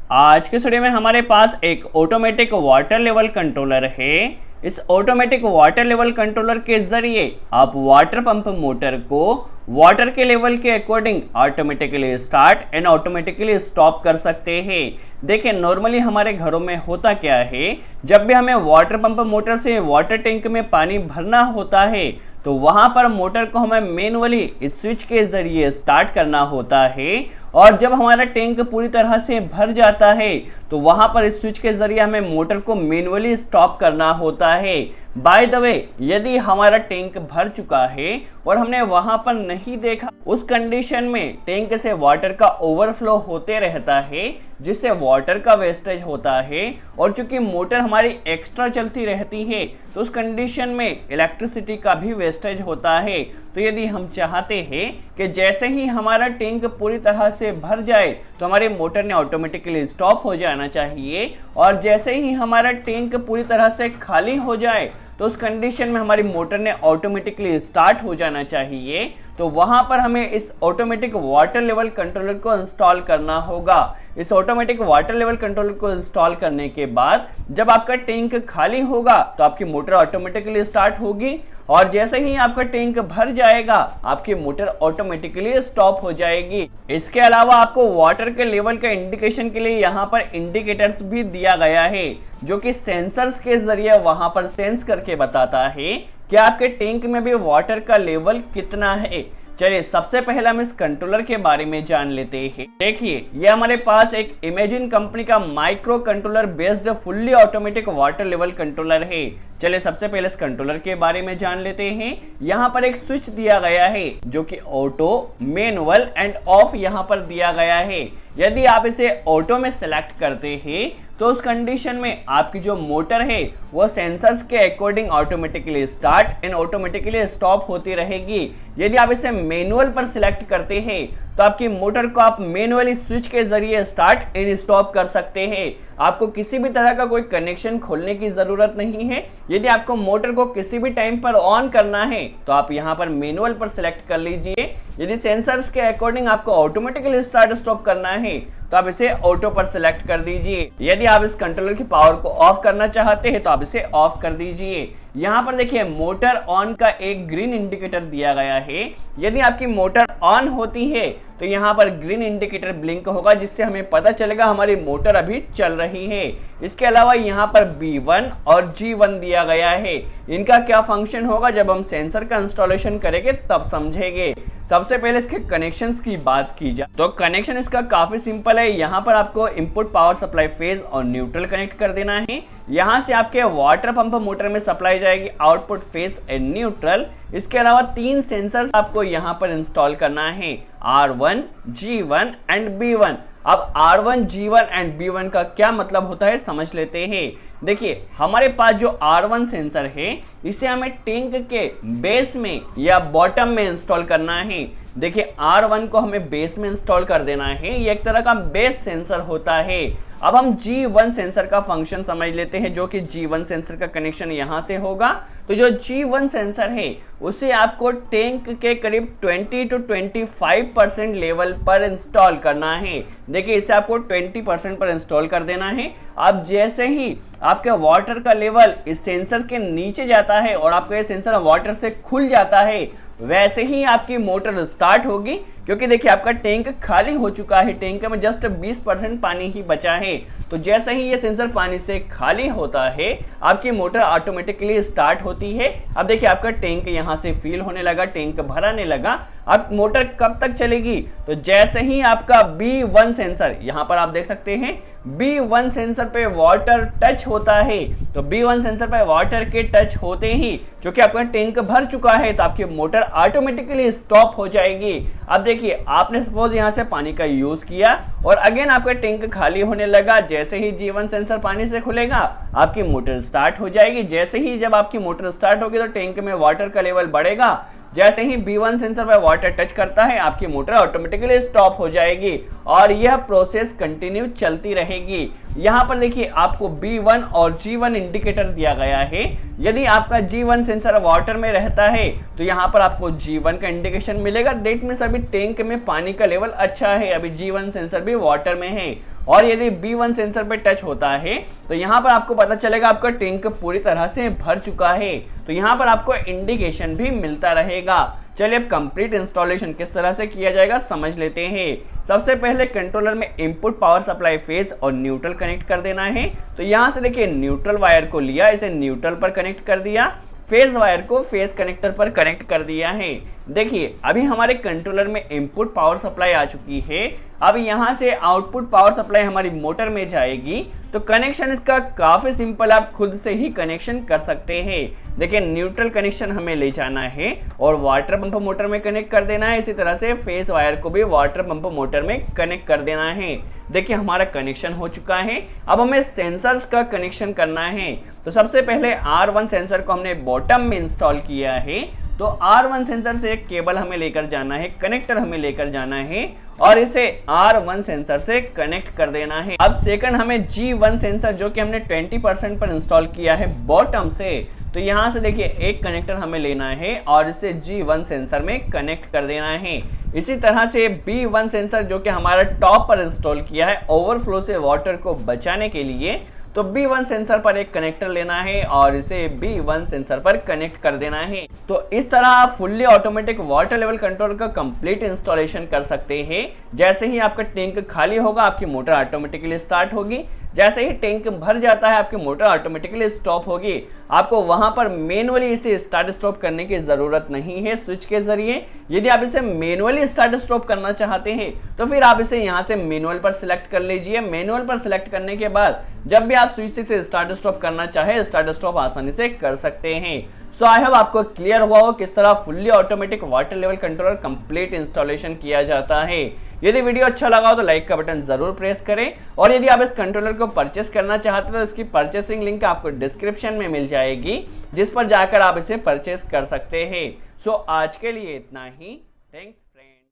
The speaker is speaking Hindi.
आज के स्टूडियो में हमारे पास एक ऑटोमेटिक वाटर लेवल कंट्रोलर है। इस ऑटोमेटिक वाटर लेवल कंट्रोलर के जरिए आप वाटर पंप मोटर को वाटर के लेवल के according automatically start and automatically stop कर सकते हैं। देखिए नॉर्मली हमारे घरों में होता क्या है, जब भी हमें वाटर पंप मोटर से वाटर टैंक में पानी भरना होता है तो वहां पर मोटर को हमें मैनुअली इस स्विच के जरिए स्टार्ट करना होता है, और जब हमारा टैंक पूरी तरह से भर जाता है तो वहां पर इस स्विच के जरिए हमें मोटर को मैनुअली स्टॉप करना होता है। बाय द वे, यदि हमारा टैंक भर चुका है और हमने वहां पर नहीं देखा, उस कंडीशन में टैंक से वाटर का ओवरफ्लो होते रहता है जिससे वाटर का वेस्टेज होता है, और चूंकि मोटर हमारी एक्स्ट्रा चलती रहती है तो उस कंडीशन में इलेक्ट्रिसिटी का भी वेस्टेज होता है। तो यदि हम चाहते हैं कि जैसे ही हमारा टैंक पूरी तरह से भर जाए तो हमारी मोटर ने ऑटोमेटिकली स्टॉप हो जाना चाहिए, और जैसे ही हमारा टैंक पूरी तरह से खाली हो जाए तो उस कंडीशन में हमारी मोटर ने ऑटोमेटिकली स्टार्ट हो जाना चाहिए, तो वहां पर हमें इस ऑटोमेटिक वाटर लेवल कंट्रोलर को इंस्टॉल करना होगा। इस ऑटोमेटिक वाटर लेवल कंट्रोलर को इंस्टॉल करने के बाद जब आपका टैंक खाली होगा तो आपकी मोटर ऑटोमेटिकली स्टार्ट होगी, और जैसे ही आपका टैंक भर जाएगा आपकी मोटर ऑटोमेटिकली स्टॉप हो जाएगी। इसके अलावा आपको वाटर के लेवल का इंडिकेशन के लिए यहाँ पर इंडिकेटर्स भी दिया गया है, जो कि सेंसर्स के जरिए वहां पर सेंस करके बताता है कि आपके टैंक में भी वाटर का लेवल कितना है। चलिए सबसे पहले हम इस कंट्रोलर के बारे में जान लेते हैं। देखिए ये हमारे पास एक इमेजिन कंपनी का micro controller based fully automatic water level controller है। चलिए सबसे पहले इस कंट्रोलर के बारे में जान लेते हैं। यहाँ पर एक स्विच दिया गया है जो कि ऑटो, मैनुअल एंड ऑफ यहाँ पर दिया गया है। यदि आप इसे ऑटो में सेलेक्ट करते हैं तो उस कंडीशन में आपकी जो मोटर है वो सेंसर्स के according automatically start and automatically stop होती रहेगी। यदि आप इसे मैनुअल पर सिलेक्ट करते हैं तो आपकी मोटर को आप मैनुअली स्विच के जरिए स्टार्ट एंड स्टॉप कर सकते हैं। आपको किसी भी तरह का कोई कनेक्शन खोलने की जरूरत नहीं है। यदि आपको मोटर को किसी भी टाइम पर ऑन करना है तो आप यहाँ पर मैनुअल पर सिलेक्ट कर लीजिए। यदि सेंसर्स के अकॉर्डिंग आपको ऑटोमेटिकली स्टार्ट स्टॉप करना है तो आप इसे ऑटो पर सिलेक्ट कर दीजिए। यदि आप इस कंट्रोलर की पावर को ऑफ करना चाहते हैं तो आप इसे ऑफ कर दीजिए। यहाँ पर देखिए मोटर ऑन का एक ग्रीन इंडिकेटर दिया गया है। यदि आपकी मोटर ऑन होती है तो यहाँ पर ग्रीन इंडिकेटर ब्लिंक होगा, जिससे हमें पता चलेगा हमारी मोटर अभी चल रही है। इसके अलावा यहाँ पर B1 और G1 दिया गया है। इनका क्या फंक्शन होगा जब हम सेंसर का इंस्टॉलेशन करेंगे तब समझेंगे। सबसे पहले इसके कनेक्शंस की बात की जाए तो कनेक्शन इसका काफी सिंपल है। यहाँ पर आपको इनपुट पावर सप्लाई फेज और न्यूट्रल कनेक्ट कर देना है। यहाँ से आपके वाटर पंप मोटर में सप्लाई जाएगी आउटपुट फेज एंड न्यूट्रल। इसके अलावा 3 सेंसर्स आपको यहाँ पर इंस्टॉल करना है, R1, G1 एंड B1। अब R1, G1 एंड B1 का क्या मतलब होता है समझ लेते हैं। देखिए हमारे पास जो R1 सेंसर है इसे हमें टैंक के बेस में या बॉटम में इंस्टॉल करना है। देखिए R1 को हमें बेस में इंस्टॉल कर देना है, ये एक तरह का बेस सेंसर होता है। अब हम G1 सेंसर का फंक्शन समझ लेते हैं, जो कि G1 सेंसर का कनेक्शन यहाँ से होगा। तो जो G1 सेंसर है उसे आपको टैंक के करीब 20 to 25% लेवल पर इंस्टॉल करना है। देखिए इसे आपको 20% पर इंस्टॉल कर देना है। अब जैसे ही आपके वाटर का लेवल इस सेंसर के नीचे जाता है और आपका ये सेंसर वाटर से खुल जाता है, वैसे ही आपकी मोटर स्टार्ट होगी, क्योंकि देखिए आपका टैंक खाली हो चुका है। टैंक में जस्ट 20% पानी ही बचा है। तो जैसे ही ये सेंसर पानी से खाली होता है आपकी मोटर ऑटोमेटिकली स्टार्ट होती है। अब देखिए आपका टैंक यहाँ से फील होने लगा, टैंक भराने लगा। अब मोटर कब तक चलेगी, तो जैसे ही आपका B1 सेंसर, यहाँ पर आप देख सकते हैं B1 सेंसर पे वाटर टच होता है, तो B1 सेंसर पे वाटर के टच होते ही क्योंकि आपका टैंक भर चुका है तो आपकी मोटर ऑटोमेटिकली स्टॉप हो जाएगी। अब देखिए आपने सपोज यहाँ से पानी का यूज किया और अगेन आपका टैंक खाली होने लगा। जैसे ही G1 सेंसर पानी से खुलेगा आपकी मोटर स्टार्ट हो जाएगी। जैसे ही जब आपकी मोटर स्टार्ट होगी तो टैंक में वाटर का लेवल बढ़ेगा। जैसे ही B1 सेंसर पर वाटर टच करता है आपकी मोटर ऑटोमेटिकली स्टॉप हो जाएगी और यह प्रोसेस कंटिन्यू चलती रहेगी। यहाँ पर देखिए आपको B1 और G1 इंडिकेटर दिया गया है। यदि आपका G1 सेंसर वाटर में रहता है तो यहाँ पर आपको G1 का इंडिकेशन मिलेगा। डेट में अभी टैंक में पानी का लेवल अच्छा है, अभी G1 सेंसर भी वाटर में है। और यदि B1 सेंसर पे टच होता है तो यहाँ पर आपको पता चलेगा आपका टैंक पूरी तरह से भर चुका है, तो यहाँ पर आपको इंडिकेशन भी मिलता रहेगा। चलिए अब कंप्लीट इंस्टॉलेशन किस तरह से किया जाएगा समझ लेते हैं। सबसे पहले कंट्रोलर में इनपुट पावर सप्लाई फेज और न्यूट्रल कनेक्ट कर देना है। तो यहाँ से देखिए न्यूट्रल वायर को लिया, इसे न्यूट्रल पर कनेक्ट कर दिया, फेज वायर को फेज कनेक्टर पर कनेक्ट कर दिया है। देखिए अभी हमारे कंट्रोलर में इनपुट पावर सप्लाई आ चुकी है। अब यहाँ से आउटपुट पावर सप्लाई हमारी मोटर में जाएगी, तो कनेक्शन इसका काफी सिंपल, आप खुद से ही कनेक्शन कर सकते हैं। देखिए न्यूट्रल कनेक्शन हमें ले जाना है और वाटर पंप मोटर में कनेक्ट कर देना है। इसी तरह से फेज वायर को भी वाटर पंप मोटर में कनेक्ट कर देना है। देखिए हमारा कनेक्शन हो चुका है। अब हमें सेंसर्स का कनेक्शन करना है। तो सबसे पहले R1 सेंसर को हमने बॉटम में इंस्टॉल किया है। तो R1 सेंसर से एक केबल हमें लेकर जाना है, कनेक्टर हमें लेकर जाना है और इसे R1 सेंसर से कनेक्ट कर देना है। अब सेकंड हमें G1 सेंसर जो कि हमने 20% पर इंस्टॉल किया है बॉटम से, तो यहाँ से देखिए एक कनेक्टर हमें लेना है और इसे G1 सेंसर में कनेक्ट कर देना है। इसी तरह से B1 सेंसर जो कि हमारा टॉप पर इंस्टॉल किया है ओवरफ्लो से वाटर को बचाने के लिए, तो B1 सेंसर पर एक कनेक्टर लेना है और इसे B1 सेंसर पर कनेक्ट कर देना है। तो इस तरह आप fully automatic water level control का कंप्लीट इंस्टॉलेशन कर सकते हैं। जैसे ही आपका टैंक खाली होगा आपकी मोटर ऑटोमेटिकली स्टार्ट होगी, जैसे ही टैंक भर जाता है आपकी मोटर ऑटोमेटिकली स्टॉप होगी। आपको वहां पर मैनुअली इसे स्टार्ट स्टॉप करने की जरूरत नहीं है स्विच के जरिए। यदि आप इसे मैनुअली स्टार्ट स्टॉप करना चाहते हैं तो फिर आप इसे यहां से मैनुअल पर सिलेक्ट कर लीजिए। मैनुअल पर सिलेक्ट करने के बाद जब भी आप स्विच से स्टार्ट स्टॉप करना चाहे स्टार्ट स्टॉप आसानी से कर सकते हैं। सो आई होप आपको क्लियर हुआ हो किस तरह fully automatic water level controller complete installation किया जाता है। यदि वीडियो अच्छा लगा हो तो लाइक का बटन जरूर प्रेस करें और यदि आप इस कंट्रोलर को परचेस करना चाहते हो तो इसकी परचेसिंग लिंक आपको डिस्क्रिप्शन में मिल जाएगी, जिस पर जाकर आप इसे परचेस कर सकते हैं। सो आज के लिए इतना ही। थैंक्स।